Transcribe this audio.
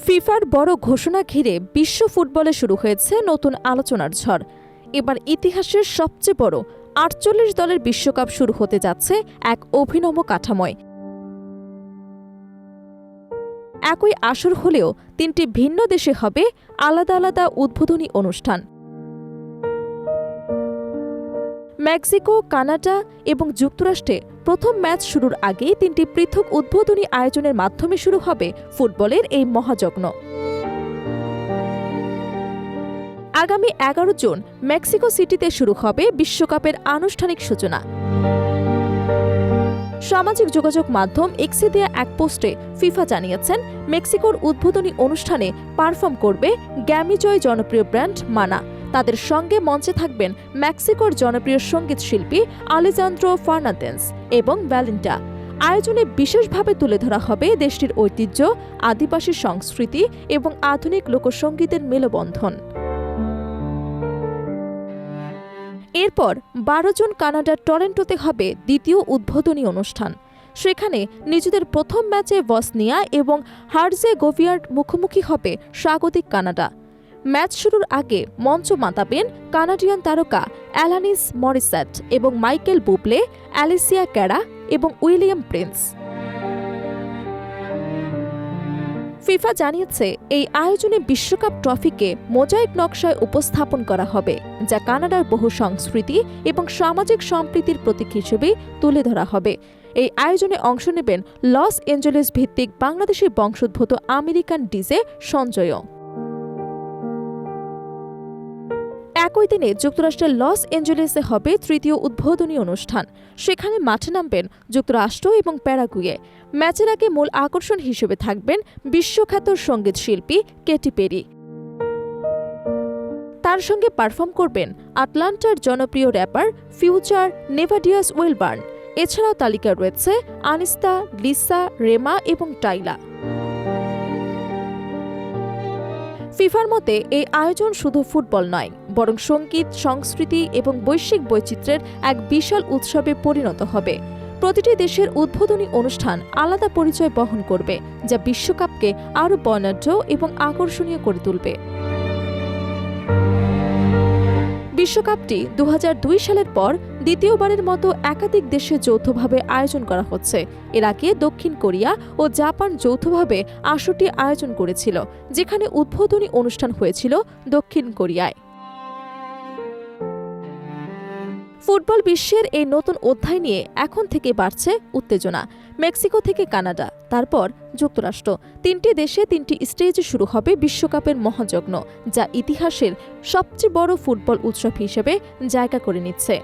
ফিফার বড় ঘোষণা ঘিরে বিশ্ব ফুটবলে শুরু হয়েছে নতুন আলোচনার ঝড়। এবার ইতিহাসের সবচেয়ে বড় ৪৮ দলের বিশ্বকাপ শুরু হতে যাচ্ছে এক অভিনব কাঠামোয়। একই আসর হলেও তিনটি ভিন্ন দেশে হবে আলাদা আলাদা উদ্বোধনী অনুষ্ঠান। মেক্সিকো, কানাডা এবং যুক্তরাষ্ট্রে প্রথম ম্যাচ শুরুর আগেই তিনটি পৃথক উদ্বোধনী আয়োজনের মাধ্যমে শুরু হবে ফুটবলের এই মহাযজ্ঞ। আগামী ১১ জুন মেক্সিকো সিটিতে শুরু হবে বিশ্বকাপের আনুষ্ঠানিক সূচনা। সামাজিক যোগাযোগ মাধ্যম এক্সে দেয়া এক পোস্টে ফিফা জানিয়েছেন, মেক্সিকোর উদ্বোধনী অনুষ্ঠানে পারফর্ম করবে গ্র্যামিজয়ী জনপ্রিয় ব্র্যান্ড মানা। তাদের সঙ্গে মঞ্চে থাকবেন মেক্সিকোর জনপ্রিয় সঙ্গীত শিল্পী আলেজান্দ্রো ফার্নান্দেজ এবং ভ্যালেন্টা। আয়োজনে বিশেষভাবে তুলে ধরা হবে দেশটির ঐতিহ্য, আদিবাসী সংস্কৃতি এবং আধুনিক লোকসঙ্গীতের মেলবন্ধন। এরপর ১২ জুন কানাডার টরন্টোতে হবে দ্বিতীয় উদ্বোধনী অনুষ্ঠান। সেখানে নিজেদের প্রথম ম্যাচে বসনিয়া এবং হার্জেগোভিনার মুখোমুখি হবে স্বাগতিক কানাডা। ম্যাচ শুরুর আগে মঞ্চ মাতাবেন কানাডিয়ান তারকা অ্যালানিস মরিসেট এবং মাইকেল বুবলে, অ্যালিসিয়া ক্যারা এবং উইলিয়াম প্রিন্স। ফিফা জানিয়েছে, এই আয়োজনে বিশ্বকাপ ট্রফিকে মোজাইক নকশায় উপস্থাপন করা হবে, যা কানাডার বহু সংস্কৃতি এবং সামাজিক সম্প্রীতির প্রতীক হিসেবে তুলে ধরা হবে। এই আয়োজনে অংশ নেবেন লস এঞ্জেলেস ভিত্তিক বাংলাদেশি বংশোদ্ভূত আমেরিকান ডিজে সঞ্জয়ও। একই দিনে যুক্তরাষ্ট্রের লস এঞ্জেলেসে হবে তৃতীয় উদ্বোধনী অনুষ্ঠান। সেখানে মাঠে নামবেন যুক্তরাষ্ট্র এবং প্যারাগুয়ে। ম্যাচের আগে মূল আকর্ষণ হিসেবে থাকবেন বিশ্বখ্যাত সঙ্গীত শিল্পী কেটি পেরি। তার সঙ্গে পারফর্ম করবেন আটলান্টার জনপ্রিয় র্যাপার ফিউচার, নেভাডিয়াস উইলবার্ন। এছাড়াও তালিকায় রয়েছে আনিস্তা, লিসা, রেমা এবং টাইলা। ফিফার মতে এই আয়োজন শুধু ফুটবল নয়, বরং সঙ্গীত, সংস্কৃতি এবং বৈশ্বিক বৈচিত্র্যের এক বিশাল উৎসবে পরিণত হবে। প্রতিটি দেশের উদ্বোধনী অনুষ্ঠান আলাদা পরিচয় বহন করবে, যা বিশ্বকাপকে আরও বর্ণাঢ্য এবং আকর্ষণীয় করে তুলবে। বিশ্বকাপটি ২০০২ সালের পর দ্বিতীয়বারের মতো একাধিক দেশে যৌথভাবে আয়োজন করা হচ্ছে। এর আগে দক্ষিণ কোরিয়া ও জাপান যৌথভাবে আসরটি আয়োজন করেছিল, যেখানে উদ্বোধনী অনুষ্ঠান হয়েছিল দক্ষিণ কোরিয়ায়। ফুটবল বিশ্বের এই নতুন অধ্যায় নিয়ে এখন থেকে বাড়ছে উত্তেজনা। মেক্সিকো থেকে কানাডা, তারপর যুক্তরাষ্ট্র, তিনটি দেশে তিনটি স্টেজে শুরু হবে বিশ্বকাপের মহাযজ্ঞ, যা ইতিহাসের সবচেয়ে বড় ফুটবল উৎসব হিসেবে জায়গা করে নিচ্ছে।